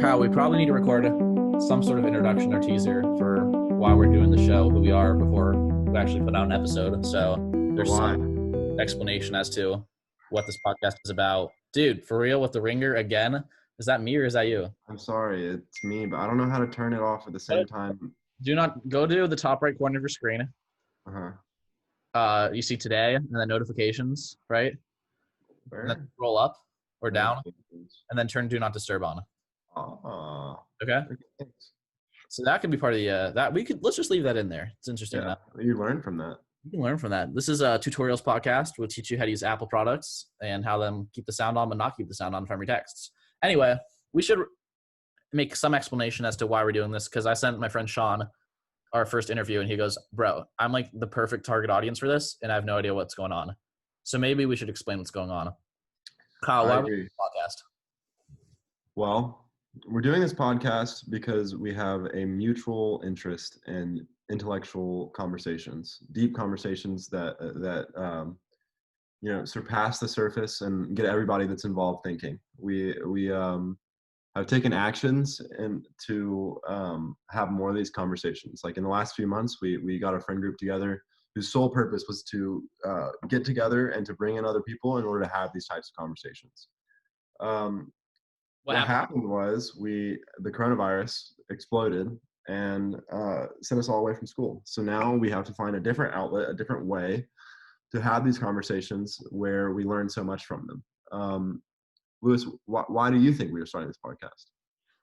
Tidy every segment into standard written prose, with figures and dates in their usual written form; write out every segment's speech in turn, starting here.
Kyle, we probably need to record some sort of introduction or teaser for why we're doing the show, who we are, before we actually put out an episode. So there's Why? some explanation as to what this podcast is about. Dude, for real with the ringer again? Is that me or is that you? I'm sorry, it's me, but I don't know how to turn it off at the same time. Do not go to the top right corner of your screen. Uh-huh. You see today and then notifications, right? And then Where? scroll up or down Notifications. and then turn do not disturb on. Oh, Okay. okay, thanks. So that could be part of the let's just leave that in there. It's interesting Yeah, enough. you learned from that. You can learn from that. This is a tutorials podcast. We'll teach you how to use Apple products and how them keep the sound on but not keep the sound on from your texts. Anyway, we should make some explanation as to why we're doing this, because I sent my friend Sean our first interview and he goes, bro, I'm like the perfect target audience for this and I have no idea what's going on. So maybe we should explain what's going on. Kyle, I why agree. we do this podcast? Well, we're doing this podcast because we have a mutual interest in intellectual conversations, deep conversations that surpass the surface and get everybody that's involved thinking. We have taken actions and to have more of these conversations. Like in the last few months, we got a friend group together whose sole purpose was to get together and to bring in other people in order to have these types of conversations. What happened was the coronavirus exploded and sent us all away from school. So now we have to find a different outlet, a different way to have these conversations where we learn so much from them. Lewis, why do you think we are starting this podcast?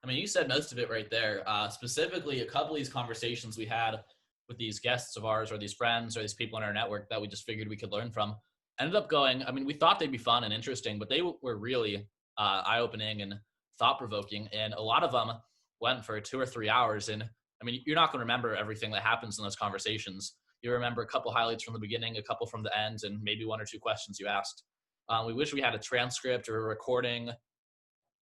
I mean, you said most of it right there. Specifically, a couple of these conversations we had with these guests of ours or these friends or these people in our network that we just figured we could learn from ended up going, I mean, we thought they'd be fun and interesting, but they were really eye-opening and thought-provoking. And a lot of them went for 2 or 3 hours. And I mean, you're not going to remember everything that happens in those conversations. You remember a couple highlights from the beginning, a couple from the end, and maybe 1 or 2 questions you asked. We wish we had a transcript or a recording,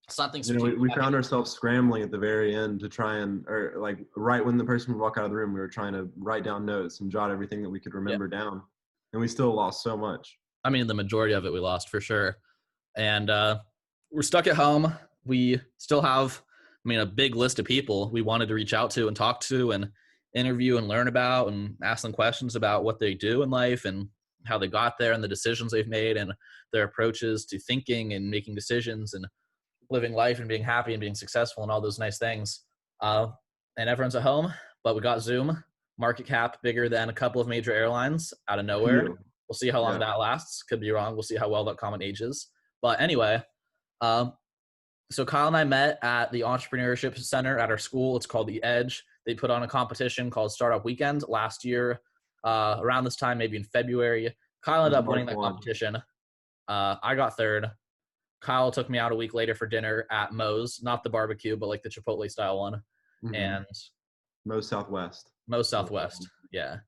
something. We found ourselves scrambling at the very end to try or like right when the person would walk out of the room, we were trying to write down notes and jot everything that we could remember down. And we still lost so much. I mean, the majority of it we lost for sure. And we're stuck at home. We still have, a big list of people we wanted to reach out to and talk to and interview and learn about and ask them questions about what they do in life and how they got there and the decisions they've made and their approaches to thinking and making decisions and living life and being happy and being successful and all those nice things. And everyone's at home, but we got Zoom, market cap bigger than a couple of major airlines out of nowhere. We'll see how long that lasts. Could be wrong. We'll see how well that comment ages. But anyway, so Kyle and I met at the Entrepreneurship Center at our school. It's called The Edge. They put on a competition called Startup Weekend last year, around this time, maybe in February. Kyle ended up winning that competition. I got third. Kyle took me out a week later for dinner at Moe's, not the barbecue, but like the Chipotle style one. Mm-hmm. And Moe's Southwest. Yeah.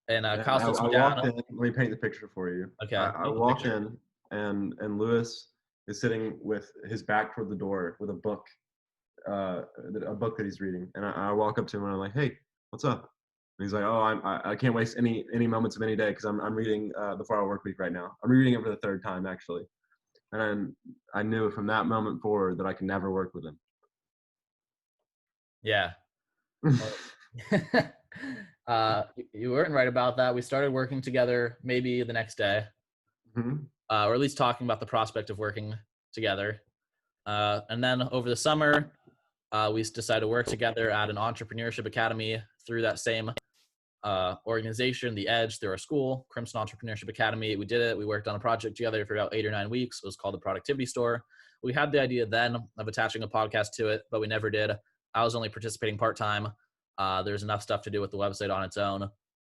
And Kyle sits me down. Let me paint the picture for you. Okay. I walked in and Lewis is sitting with his back toward the door with a book that he's reading. And I walk up to him and I'm like, hey, what's up? And he's like, oh, I can't waste any moments of any day because I'm reading the 4-Hour Workweek right now. I'm reading it for the 3rd time, actually. And I knew from that moment forward that I could never work with him. Yeah. You weren't right about that. We started working together maybe the next day, or at least talking about the prospect of working together. And then over the summer, we decided to work together at an entrepreneurship academy through that same organization, The Edge, through our school, Crimson Entrepreneurship Academy. We did it. We worked on a project together for about 8 or 9 weeks. It was called the Productivity Store. We had the idea then of attaching a podcast to it, but we never did. I was only participating part-time. There's enough stuff to do with the website on its own.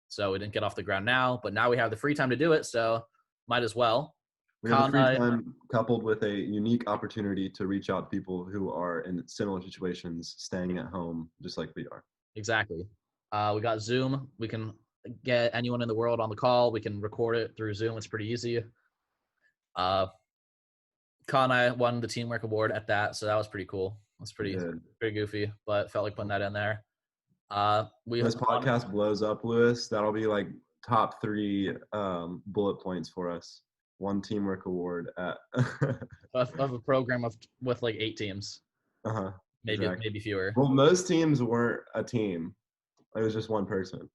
So we didn't get off the ground now, but now we have the free time to do it. So might as well. We have free time coupled with a unique opportunity to reach out to people who are in similar situations, staying at home, just like we are. Exactly. We got Zoom. We can get anyone in the world on the call. We can record it through Zoom. It's pretty easy. Kyle and I won the teamwork award at that, so that was pretty cool. It was pretty goofy, but felt like putting that in there. This podcast blows up, Lewis. That'll be like top 3 bullet points for us. 1 teamwork award at of a program with like 8 teams. exactly. maybe fewer. Well, most teams weren't a team. It was just one person.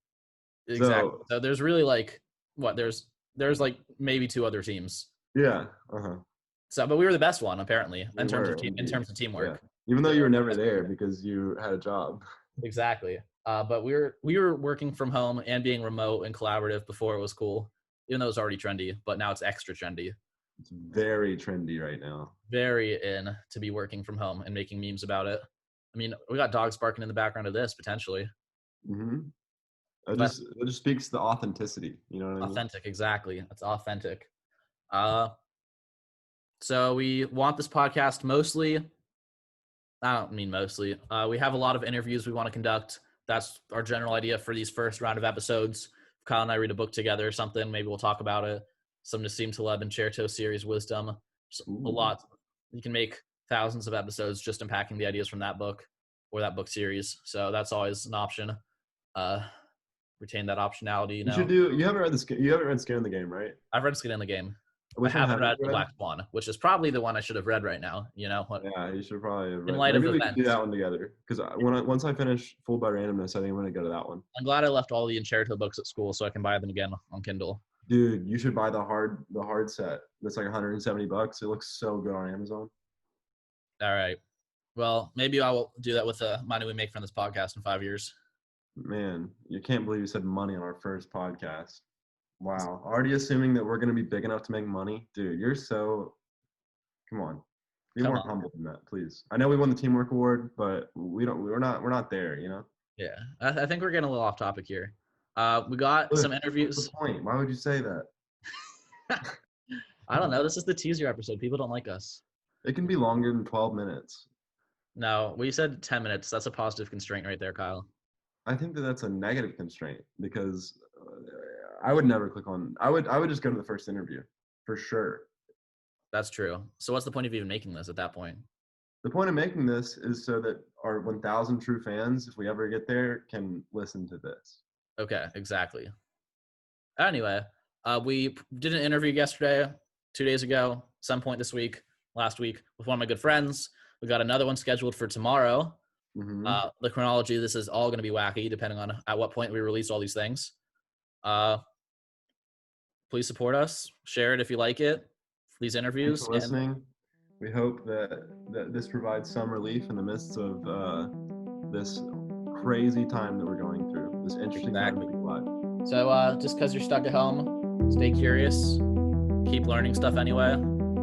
Exactly. So So there's really like what there's like maybe 2 other teams. yeah, uh-huh. So, but we were the best one apparently We were in indeed. terms of Yeah. teamwork. Even though We you were were the never best there one. because you had a job. Exactly. But we were working from home and being remote and collaborative before it was cool, even though it was already trendy. But now it's extra trendy. It's very trendy right now. Very in to be working from home and making memes about it. I mean, we got dogs barking in the background of this potentially. Mm-hmm. It But just speaks to authenticity. You know what I mean? authentic, exactly. It's authentic. Uh, so we want this podcast mostly. I don't mean mostly. We have a lot of interviews we want to conduct. That's our general idea for these first round of episodes. If Kyle and I read a book together or something, maybe we'll talk about it. Some Nassim Taleb and Cherto series wisdom. A Ooh. lot. You can make thousands of episodes just unpacking the ideas from that book or that book series. So that's always an option. Retain that optionality. You should do. You haven't read Skin in the Game, right? I've read Skin in the Game. I Which one haven't haven't read you The read? Black Swan, which is probably the one I should have read right now. You know, Yeah, you should probably have in read. light of Maybe we could do events. that one together. Because once I finish Fooled by Randomness, I think I'm gonna go to that one. I'm glad I left all the Encherito books at school so I can buy them again on Kindle. Dude, you should buy the hard set. That's like $170. It looks so good on Amazon. All right. Well, maybe I will do that with the money we make from this podcast in 5 years. Man, you can't believe you said money on our first podcast. Wow. Already assuming that we're gonna be big enough to make money, dude. You're so. Come on, be Come more on. humble than that, please. I know we won the teamwork award, but we don't. We're not there. You know. Yeah. I think we're getting a little off topic here. We got some What's the interviews. point? Why would you say that? I don't know. This is the teaser episode. People don't like us. It can be longer than 12 minutes. No, we said 10 minutes. That's a positive constraint right there, Kyle. I think that that's a negative constraint because I would never click on. I would just go to the first interview for sure. That's true. So what's the point of even making this at that point? The point of making this is so that our 1,000 true fans, if we ever get there, can listen to this. Okay, exactly. Anyway, we did an interview yesterday, 2 days ago, some point this week, last week, with one of my good friends. We got another one scheduled for tomorrow. Mm-hmm. The chronology, this is all going to be wacky, depending on at what point we release all these things. Please support us. Share it if you like it. These interviews. Thanks for listening. We hope that this provides some relief in the midst of this crazy time that we're going through. This interesting time to be alive. So just because you're stuck at home, stay curious. Keep learning stuff anyway.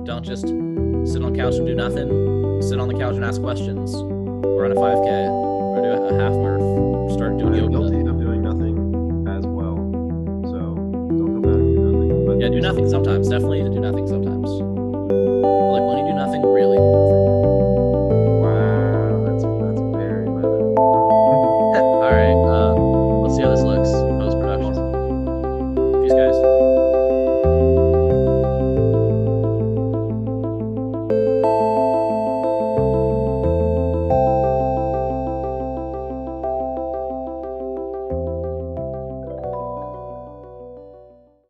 Don't just sit on the couch and do nothing. Sit on the couch and ask questions. Or run a 5K. Or do a half Murph. Start doing yoga. I'm guilty of doing nothing as well. So don't feel bad if you do nothing. But yeah, do nothing sometimes. Definitely do nothing sometimes.